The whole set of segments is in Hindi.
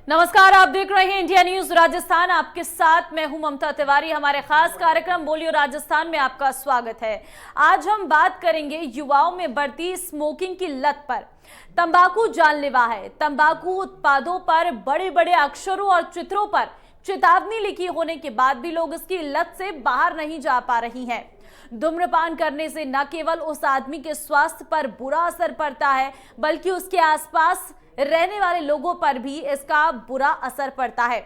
नमस्कार, आप देख रहे हैं इंडिया न्यूज राजस्थान। आपके साथ मैं हूं ममता तिवारी। हमारे खास कार्यक्रम बोलियो राजस्थान में आपका स्वागत है। आज हम बात करेंगे युवाओं में बढ़ती स्मोकिंग की लत पर। तंबाकू जानलेवा है। तंबाकू उत्पादों पर बड़े बड़े अक्षरों और चित्रों पर चेतावनी लिखी होने के बाद भी लोग इसकी लत से बाहर नहीं जा पा रही हैं। धूम्रपान करने से न केवल उस आदमी के स्वास्थ्य पर बुरा असर पड़ता है, बल्कि उसके आसपास रहने वाले लोगों पर भी इसका बुरा असर पड़ता है,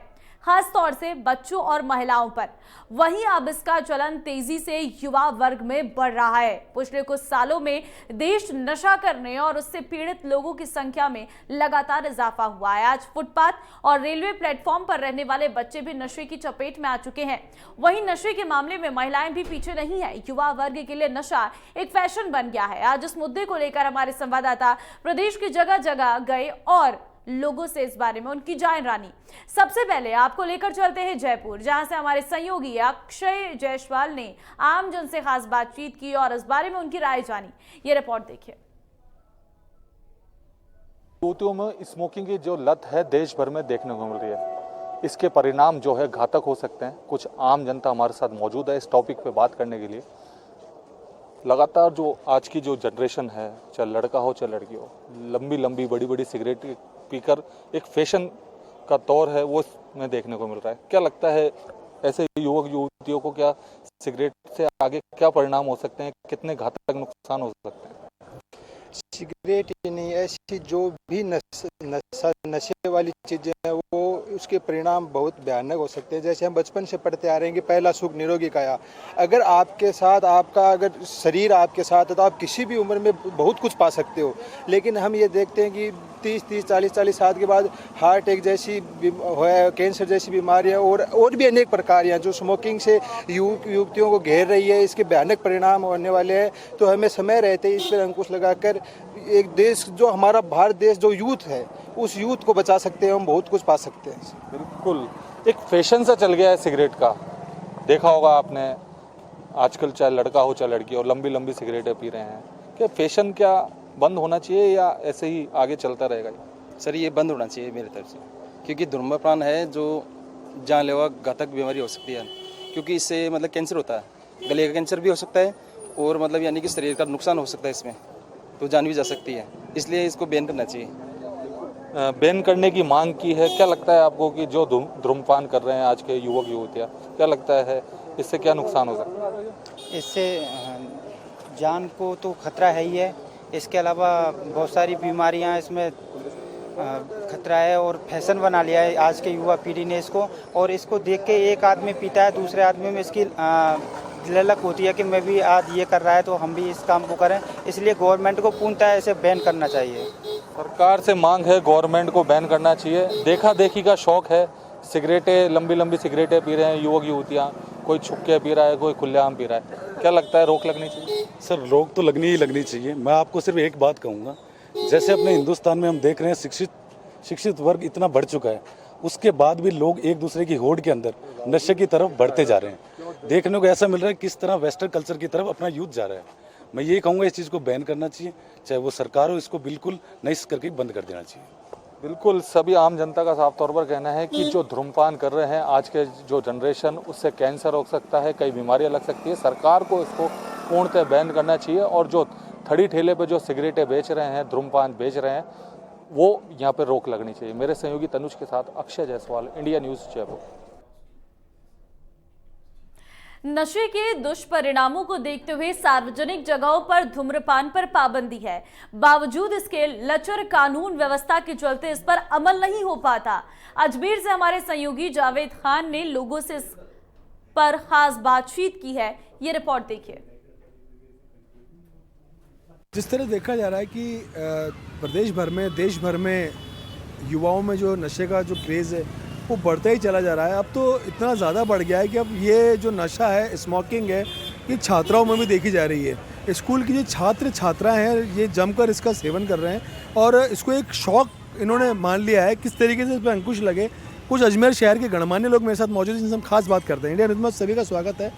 खास तौर से बच्चों और महिलाओं पर। वहीं अब इसका चलन तेजी से युवा वर्ग में बढ़ रहा है। पिछले कुछ सालों में देश नशा करने और उससे पीड़ित लोगों की संख्या में लगातार इजाफा हुआ है। आज फुटपाथ और रेलवे प्लेटफॉर्म पर रहने वाले बच्चे भी नशे की चपेट में आ चुके हैं। वहीं नशे के मामले में महिलाएं भी पीछे नहीं है। युवा वर्ग के लिए नशा एक फैशन बन गया है। आज इस मुद्दे को लेकर हमारे संवाददाता प्रदेश की जगह जगह गए और लोगों से इस बारे में उनकी जान। सबसे पहले आपको लेकर चलते हैं जयपुर, जहां से हमारे सहयोगी अक्षय जायसवाल ने आम जन से खास बातचीत की और इस बारे में उनकी राय जानी। ये रिपोर्ट देखिए। युवतियों में स्मोकिंग की जो लत है देश भर में देखने को मिल रही है। इसके परिणाम जो है घातक हो सकते हैं। कुछ आम जनता हमारे साथ मौजूद है इस टॉपिक पे बात करने के लिए। लगातार जो आज की जो जनरेशन है, चाहे लड़का हो चाहे लड़की हो, लंबी लंबी बड़ी बड़ी सिगरेट पीकर एक फैशन का दौर है वो में देखने को मिल रहा है। क्या लगता है ऐसे युवक युवतियों को क्या सिगरेट से आगे क्या परिणाम हो सकते हैं, कितने घातक नुकसान हो सकते हैं? सिगरेट ही नहीं, ऐसी जो भी नशे वाली चीज़ें हैं वो उसके परिणाम बहुत भयानक हो सकते हैं। जैसे हम बचपन से पढ़ते आ रहे हैं कि पहला सुख निरोगी काया। अगर आपके साथ आपका अगर शरीर आपके साथ है तो आप किसी भी उम्र में बहुत कुछ पा सकते हो। लेकिन हम ये देखते हैं कि 30 40 साल के बाद हार्ट अटैक जैसी कैंसर जैसी बीमारियाँ और भी अनेक प्रकार हैं जो स्मोकिंग से युवतियों को घेर रही है। इसके भयानक परिणाम होने वाले हैं। तो हमें समय रहते ही इस पर अंकुश लगाकर एक देश जो हमारा भारत देश जो यूथ है उस यूथ को बचा सकते हैं, हम बहुत कुछ पा सकते हैं। बिल्कुल, एक फैशन सा चल गया है सिगरेट का। देखा होगा आपने, आजकल चाहे लड़का हो चाहे लड़की हो लंबी लंबी सिगरेटें पी रहे हैं। क्या फैशन क्या बंद होना चाहिए या ऐसे ही आगे चलता रहेगा? सर ये बंद होना चाहिए मेरी तरफ से, क्योंकि धूम्रपान है जो जानलेवा घातक बीमारी हो सकती है। क्योंकि इससे मतलब कैंसर होता है, गले का कैंसर भी हो सकता है और मतलब यानी कि शरीर का नुकसान हो सकता है इसमें, तो जान भी जा सकती है। इसलिए इसको बैन करना चाहिए। बैन करने की मांग की है। क्या लगता है आपको कि जो धूम्रपान कर रहे हैं आज के युवक युवतियाँ, क्या लगता है इससे क्या नुकसान हो सकता है? इससे जान को तो खतरा है ही है, इसके अलावा बहुत सारी बीमारियां इसमें खतरा है और फैशन बना लिया है आज के युवा पीढ़ी ने इसको। और इसको देख के एक आदमी पीता है, दूसरे आदमी में इसकी ललक होती है कि मैं भी आज ये कर रहा है तो हम भी इस काम को करें। इसलिए गवर्नमेंट को पूर्णतः इसे बैन करना चाहिए। सरकार से मांग है गवर्नमेंट को बैन करना चाहिए। देखा देखी का शौक है, सिगरेटें लंबी लंबी सिगरेटें पी रहे हैं युवक युवतियाँ। कोई छुप के पी रहा है, कोई खुलेआम पी रहा है। क्या लगता है रोक लगनी चाहिए? सर रोक तो लगनी चाहिए। मैं आपको सिर्फ एक बात कहूँगा, जैसे अपने हिंदुस्तान में हम देख रहे हैं शिक्षित वर्ग इतना बढ़ चुका है, उसके बाद भी लोग एक दूसरे की होड़ के अंदर नशे की तरफ बढ़ते जा रहे हैं। देखने को ऐसा मिल रहा है किस तरह वेस्टर्न कल्चर की तरफ अपना यूथ जा रहा है। मैं ये कहूँगा इस चीज़ को बैन करना चाहिए, चाहे वो सरकार हो, इसको बिल्कुल नइस करके बंद कर देना चाहिए। बिल्कुल, सभी आम जनता का साफ तौर पर कहना है कि जो धूम्रपान कर रहे हैं आज के जो जनरेशन, उससे कैंसर हो सकता है, कई बीमारियां लग सकती है। सरकार को इसको पूर्णतः बैन करना चाहिए और जो थड़ी ठेले पे जो सिगरेटें बेच रहे हैं, धूम्रपान बेच रहे हैं, वो यहाँ पर रोक लगनी चाहिए। मेरे सहयोगी तनुज के साथ अक्षय जायसवाल, इंडिया न्यूज़ जयपुर। नशे के दुष्परिणामों को देखते हुए सार्वजनिक जगहों पर धूम्रपान पर पाबंदी है। बावजूद इसके लचर कानून व्यवस्था के चलते इस पर अमल नहीं हो पाता। अजमेर से हमारे सहयोगी जावेद खान ने लोगों से इस पर खास बातचीत की है। ये रिपोर्ट देखिए। जिस तरह देखा जा रहा है कि प्रदेश भर में, देश भर में युवाओं में जो नशे का जो क्रेज़ है वो बढ़ता ही चला जा रहा है। अब तो इतना ज़्यादा बढ़ गया है कि अब ये जो नशा है, स्मोकिंग है, ये छात्राओं में भी देखी जा रही है। स्कूल की जो छात्र छात्राएं हैं ये जमकर इसका सेवन कर रहे हैं और इसको एक शौक इन्होंने मान लिया है। किस तरीके से इस पर अंकुश लगे, कुछ अजमेर शहर के गणमान्य लोग मेरे साथ मौजूद हैं जिनसे हम खास बात करते हैं। इंडिया न्यूज़ में सभी का स्वागत है।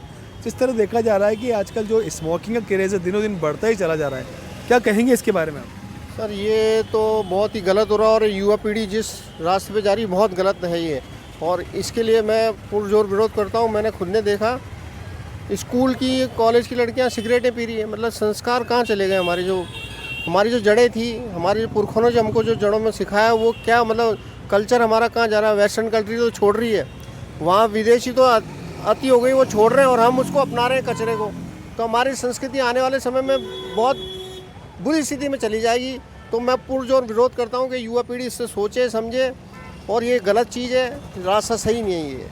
जिस तरह देखा जा रहा है कि आजकल जो स्मोकिंग का क्रेज़ है दिनों दिन बढ़ता ही चला जा रहा है, क्या कहेंगे इसके बारे में आप? सर ये तो बहुत ही गलत हो रहा है और युवा पीढ़ी जिस रास्ते पे जा रही है बहुत गलत है ये, और इसके लिए मैं पुरजोर विरोध करता हूँ। मैंने खुद ने देखा स्कूल की कॉलेज की लड़कियाँ सिगरेटें पी रही है। मतलब संस्कार कहाँ चले गए? हमारी जो जड़ें थी, हमारे जो पुरखों ने जो हमको जो जड़ों में सिखाया वो क्या, मतलब कल्चर हमारा कहाँ जा रहा है? वेस्टर्न कंट्री तो छोड़ रही है, वहाँ विदेशी तो अति हो गई, वो छोड़ रहे हैं और हम उसको अपना रहे हैं कचरे को। तो हमारी संस्कृति आने वाले समय में बहुत बुरी स्थिति में चली जाएगी। तो मैं पुरजोर विरोध करता हूँ कि युवा पीढ़ी इससे सोचे समझे, और ये गलत चीज़ है, रास्ता सही नहीं है ये।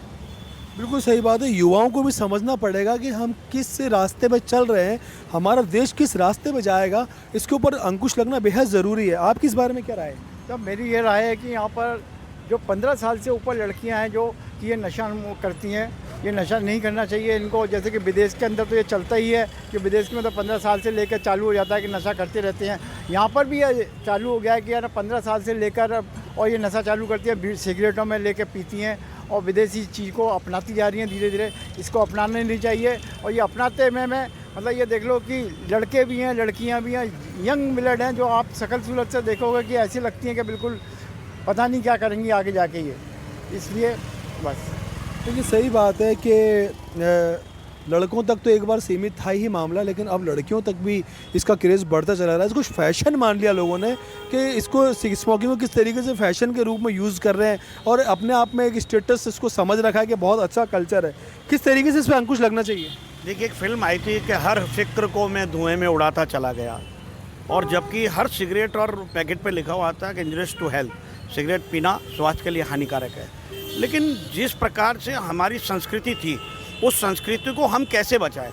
बिल्कुल सही बात है। युवाओं को भी समझना पड़ेगा कि हम किस रास्ते पे चल रहे हैं, हमारा देश किस रास्ते पे जाएगा, इसके ऊपर अंकुश लगना बेहद ज़रूरी है। आपकी इस बारे में क्या राय है? तो मेरी ये राय है कि यहाँ पर जो 15 साल से ऊपर लड़कियाँ हैं जो कि ये नशा करती हैं, ये नशा नहीं करना चाहिए इनको। जैसे कि विदेश के अंदर तो ये चलता ही है कि विदेश में तो 15 साल से लेकर चालू हो जाता है कि नशा करते रहते हैं। यहाँ पर भी ये चालू हो गया है कि यार 15 साल से लेकर और ये नशा चालू करती है, सिगरेटों में लेकर पीती हैं और विदेशी चीज़ को अपनाती जा रही हैं धीरे धीरे। इसको अपनाना नहीं चाहिए। और ये अपनाते में मतलब ये देख लो कि लड़के भी हैं, लड़कियाँ भी हैं, यंग मिलड हैं, जो आप शकल सूरत से देखोगे कि ऐसी लगती हैं कि बिल्कुल पता नहीं क्या करेंगी आगे जाके ये। इसलिए बस देखिए सही बात है कि लड़कों तक तो एक बार सीमित था ही मामला, लेकिन अब लड़कियों तक भी इसका क्रेज़ बढ़ता चला रहा है। इसको फैशन मान लिया लोगों ने कि इसको स्मोकिंग को किस तरीके से फैशन के रूप में यूज़ कर रहे हैं और अपने आप में एक स्टेटस इसको समझ रखा है कि बहुत अच्छा कल्चर है। किस तरीके से इस पर अंकुश लगना चाहिए? देखिए एक फिल्म आई थी कि हर फिक्र को मैं धुएं में उड़ाता चला गया, और जबकि हर सिगरेट और पैकेट पे लिखा हुआ था कि इंजरियस टू हेल्थ, सिगरेट पीना स्वास्थ्य के लिए हानिकारक है। लेकिन जिस प्रकार से हमारी संस्कृति थी, उस संस्कृति को हम कैसे बचाएं,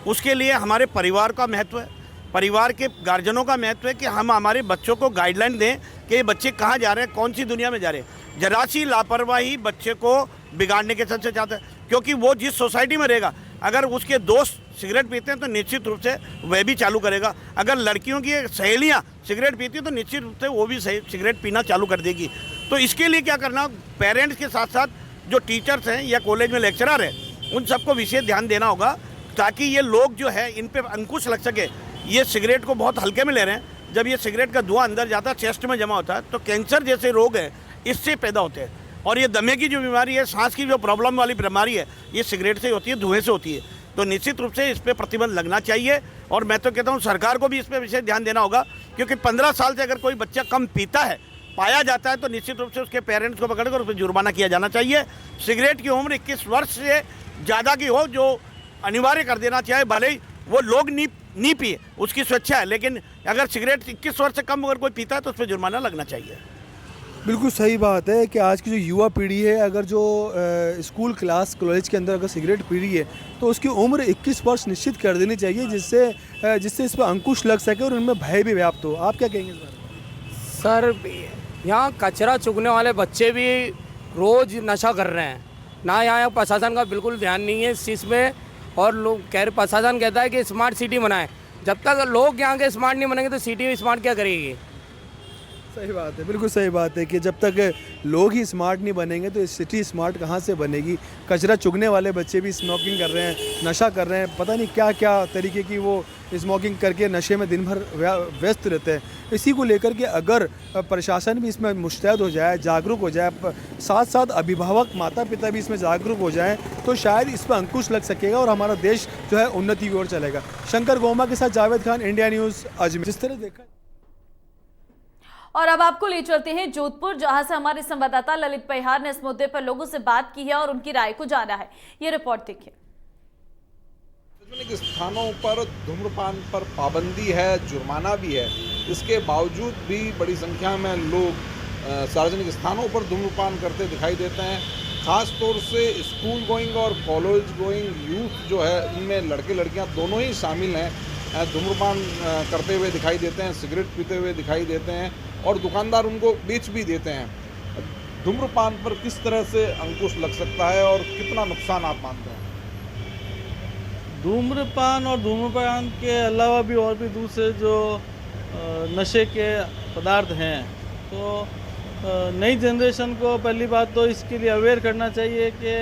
उसके लिए हमारे परिवार का महत्व है, परिवार के गार्जियनों का महत्व है कि हम हमारे बच्चों को गाइडलाइन दें कि ये बच्चे कहाँ जा रहे हैं, कौन सी दुनिया में जा रहे हैं। जरा सी लापरवाही बच्चे को बिगाड़ने के सबसे चाहता है, क्योंकि वो जिस सोसाइटी में रहेगा, अगर उसके दोस्त सिगरेट पीते हैं तो निश्चित रूप से वह भी चालू करेगा। अगर लड़कियों की सहेलियां सिगरेट पीती हैं तो निश्चित रूप से वो भी सिगरेट पीना चालू कर देगी। तो इसके लिए क्या करना, पेरेंट्स के साथ साथ जो टीचर्स हैं या कॉलेज में लेक्चरर हैं, उन सबको विशेष ध्यान देना होगा ताकि ये लोग जो है इन पे अंकुश लग सके। ये सिगरेट को बहुत हल्के में ले रहे हैं। जब ये सिगरेट का धुआं अंदर जाता है, चेस्ट में जमा होता है, तो कैंसर जैसे रोग हैं इससे पैदा होते हैं। और ये दमे की जो बीमारी है, सांस की जो प्रॉब्लम वाली बीमारी है, ये सिगरेट से होती है, धुएं से होती है। तो निश्चित रूप से इस पर प्रतिबंध लगना चाहिए। और मैं तो कहता हूँ सरकार को भी इस पर विशेष ध्यान देना होगा, क्योंकि 15 साल से अगर कोई बच्चा कम पीता है पाया जाता है तो निश्चित रूप से उसके पेरेंट्स को पकड़कर उस पर जुर्माना किया जाना चाहिए। सिगरेट की उम्र 21 वर्ष से ज़्यादा की हो, जो अनिवार्य कर देना चाहिए। भले ही वो लोग नहीं पिए, उसकी स्वेच्छा है, लेकिन अगर सिगरेट 21 वर्ष से कम अगर कोई पीता है तो उस पर जुर्माना लगना चाहिए। बिल्कुल सही बात है कि आज की जो युवा पीढ़ी है, अगर जो स्कूल क्लास कॉलेज के अंदर अगर सिगरेट पी रही है तो उसकी उम्र 21 वर्ष निश्चित कर देनी चाहिए, जिससे इस पर अंकुश लग सके और उनमें भय भी व्याप्त हो। आप क्या कहेंगे इस बारे में? सर यहाँ कचरा चुगने वाले बच्चे भी रोज़ नशा कर रहे हैं ना। यहाँ प्रशासन का बिल्कुल ध्यान नहीं है इस चीज़ में। और लोग प्रशासन कहता है कि स्मार्ट सिटी बनाए, जब तक लोग यहाँ के स्मार्ट नहीं बनेंगे तो सिटी स्मार्ट क्या करेगी? सही बात है, बिल्कुल सही बात है कि जब तक लोग ही स्मार्ट नहीं बनेंगे तो सिटी स्मार्ट कहाँ से बनेगी। कचरा चुगने वाले बच्चे भी स्मोकिंग कर रहे हैं, नशा कर रहे हैं, पता नहीं क्या क्या तरीके की वो स्मोकिंग करके नशे में दिन भर व्यस्त रहते हैं। इसी को लेकर के अगर प्रशासन भी इसमें मुस्तैद हो जाए, जागरूक हो जाए, साथ साथ अभिभावक माता पिता भी इसमें जागरूक हो जाएं, तो शायद इस पर अंकुश लग सकेगा और हमारा देश जो है उन्नति की ओर चलेगा। शंकर गोमा के साथ जावेद खान, इंडिया न्यूज़, अजमेर। जिस तरह देखा। और अब आपको ले चलते हैं जोधपुर, जहां से हमारे संवाददाता ललित परिहार ने इस मुद्दे पर लोगों से बात की है और उनकी राय को जाना है। ये रिपोर्ट देखिए। सार्वजनिक स्थानों पर धूम्रपान पर पाबंदी है, जुर्माना भी है, इसके बावजूद भी बड़ी संख्या में लोग सार्वजनिक स्थानों पर धूम्रपान करते दिखाई देते हैं। खास तौर से स्कूल गोइंग और कॉलेज गोइंग यूथ जो है, इनमें लड़के लड़कियां दोनों ही शामिल हैं, धूम्रपान करते हुए दिखाई देते हैं, सिगरेट पीते हुए दिखाई देते हैं और दुकानदार उनको बेच भी देते हैं। धूम्रपान पर किस तरह से अंकुश लग सकता है और कितना नुकसान आप मानते हैं? धूम्रपान और धूम्रपान के अलावा भी और भी दूसरे जो नशे के पदार्थ हैं, तो नई जनरेशन को पहली बात तो इसके लिए अवेयर करना चाहिए कि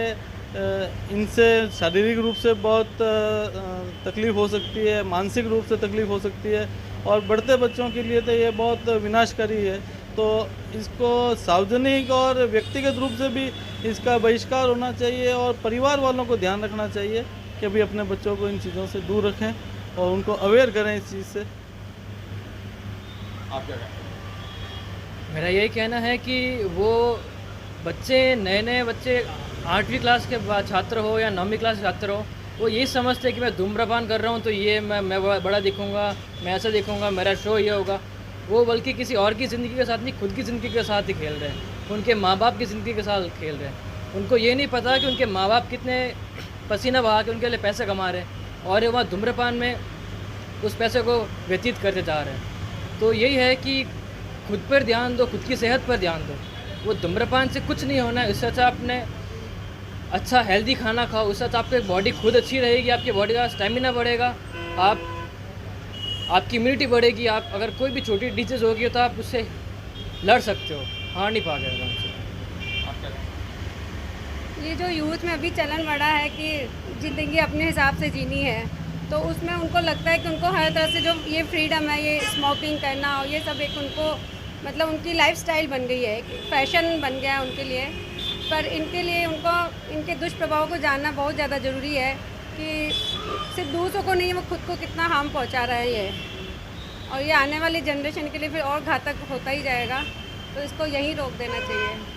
इनसे शारीरिक रूप से बहुत तकलीफ़ हो सकती है, मानसिक रूप से तकलीफ़ हो सकती है और बढ़ते बच्चों के लिए तो ये बहुत विनाशकारी है। तो इसको सार्वजनिक और व्यक्तिगत रूप से भी इसका बहिष्कार होना चाहिए और परिवार वालों को ध्यान रखना चाहिए कि अभी अपने बच्चों को इन चीज़ों से दूर रखें और उनको अवेयर करें इस चीज़ से। आप क्या कहें? मेरा यही कहना है कि वो बच्चे नए बच्चे 8वीं क्लास के छात्र हो या 9वीं क्लास के छात्र हो, वो यही समझते हैं कि मैं धूम्रपान कर रहा हूँ तो ये मैं बड़ा दिखूँगा, मैं ऐसा दिखूँगा, मेरा शो ये होगा। वो बल्कि किसी और की ज़िंदगी के साथ नहीं, खुद की ज़िंदगी के साथ ही खेल रहे हैं, उनके माँ बाप की ज़िंदगी के साथ खेल रहे हैं। उनको ये नहीं पता कि उनके माँ बाप कितने पसीना बहा के उनके लिए पैसे कमा रहे हैं और ये वहाँ धूम्रपान में उस पैसे को व्यतीत करते जा रहे हैं। तो यही है कि खुद पर ध्यान दो, खुद की सेहत पर ध्यान दो। वो धूम्रपान से कुछ नहीं होना है, इससे अच्छा अपने अच्छा हेल्दी खाना खाओ, उससे अच्छा आपकी बॉडी खुद अच्छी रहेगी, आपकी बॉडी का स्टेमिना बढ़ेगा, आपकी इम्यूनिटी बढ़ेगी। आप अगर कोई भी छोटी डिजीज़ होगी तो आप उससे लड़ सकते हो, हार नहीं पाएगा हमसे। ये जो यूथ में अभी चलन बढ़ा है कि ज़िंदगी अपने हिसाब से जीनी है, तो उसमें उनको लगता है कि उनको हर तरह से जो ये फ्रीडम है, ये स्मोकिंग करना और ये सब एक उनको मतलब उनकी लाइफस्टाइल बन गई है, फैशन बन गया है उनके लिए। पर इनके लिए उनको इनके दुष्प्रभाव को जानना बहुत ज़्यादा ज़रूरी है कि सिर्फ दूसरों को नहीं, वो खुद को कितना हार्म पहुंचा रहा है ये, और ये आने वाली जनरेशन के लिए फिर और घातक होता ही जाएगा। तो इसको यहीं रोक देना चाहिए।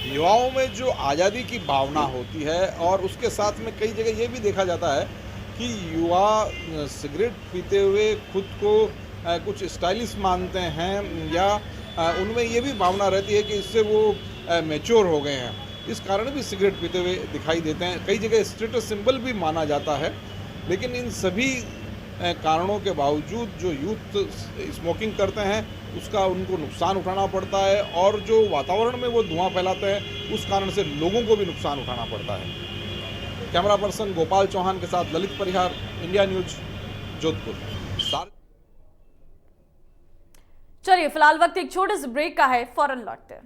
युवाओं में जो आज़ादी की भावना होती है और उसके साथ में कई जगह ये भी देखा जाता है कि युवा सिगरेट पीते हुए खुद को कुछ स्टाइलिश मानते हैं या उनमें ये भी भावना रहती है कि इससे वो मैच्योर हो गए हैं, इस कारण भी सिगरेट पीते हुए दिखाई देते हैं। कई जगह स्टेटस सिंबल भी माना जाता है। लेकिन इन सभी कारणों के बावजूद जो यूथ स्मोकिंग करते हैं उसका उनको नुकसान उठाना पड़ता है और जो वातावरण में वो धुआं फैलाते हैं उस कारण से लोगों को भी नुकसान उठाना पड़ता है। कैमरा पर्सन गोपाल चौहान के साथ ललित परिहार, इंडिया न्यूज, जोधपुर। चलिए फिलहाल वक्त एक छोटे से ब्रेक का है, फौरन लौटते हैं।